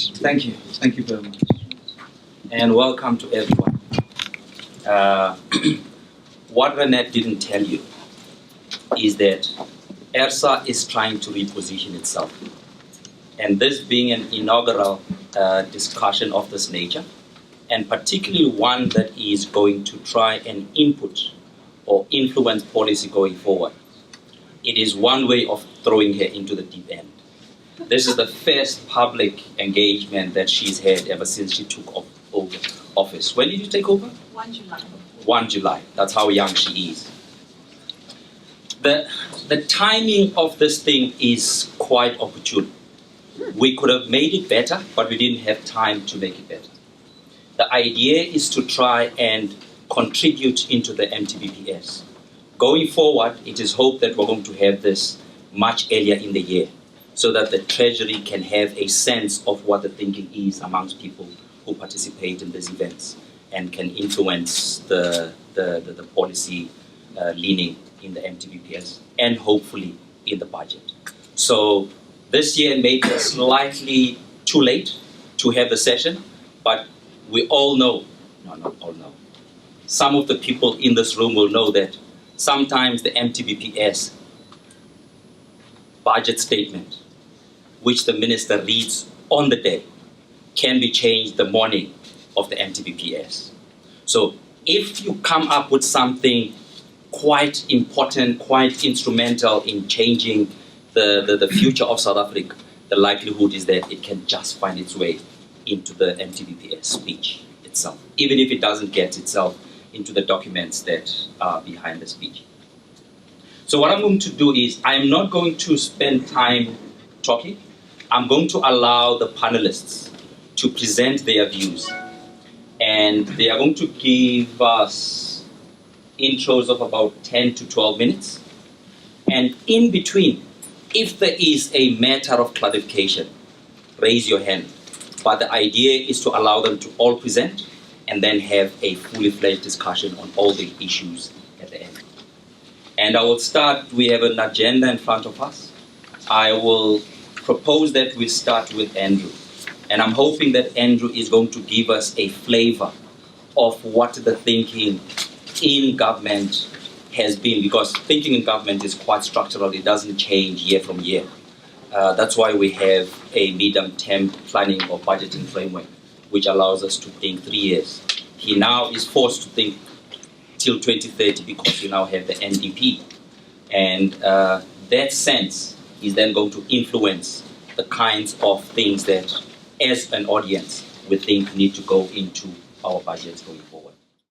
Thank you. Thank you very much. And welcome to everyone. What Renette didn't tell you is that ERSA is trying to reposition itself. And this being an inaugural discussion of this nature, and particularly one that is going to try and input or influence policy going forward, it is one way of throwing her into the deep end. This is the first public engagement that she's had ever since she took over office. When did you take over? 1 July. 1 July. That's how young she is. The timing of this thing is quite opportune. We could have made it better, but we didn't have time to make it better. The idea is to try and contribute into the MTBPS. Going forward, it is hoped that we're going to have this much earlier in the year, so that the Treasury can have a sense of what the thinking is amongst people who participate in these events and can influence the policy leaning in the MTBPS and hopefully in the budget. So this year may be slightly too late to have the session, but we all know, no, not all know, some of the people in this room will know that sometimes the MTBPS budget statement, which the minister reads on the day, can be changed the morning of the MTBPS. So if you come up with something quite important, quite instrumental in changing the future of South Africa, the likelihood is that it can just find its way into the MTBPS speech itself, even if it doesn't get itself into the documents that are behind the speech. So what I'm going to do is, I'm not going to spend time talking. I'm going to allow the panelists to present their views. And they are going to give us intros of about 10 to 12 minutes. And in between, if there is a matter of clarification, raise your hand. But the idea is to allow them to all present and then have a fully fledged discussion on all the issues at the end. And I will start, we have an agenda in front of us. I will propose that we start with Andrew. And I'm hoping that Andrew is going to give us a flavor of what the thinking in government has been, because thinking in government is quite structural. It doesn't change year from year. That's why we have a medium-term planning or budgeting framework, which allows us to think 3 years. He now is forced to think till 2030 because you now have the NDP. And that sense is then going to influence the kinds of things that, as an audience, we think need to go into our budgets going forward.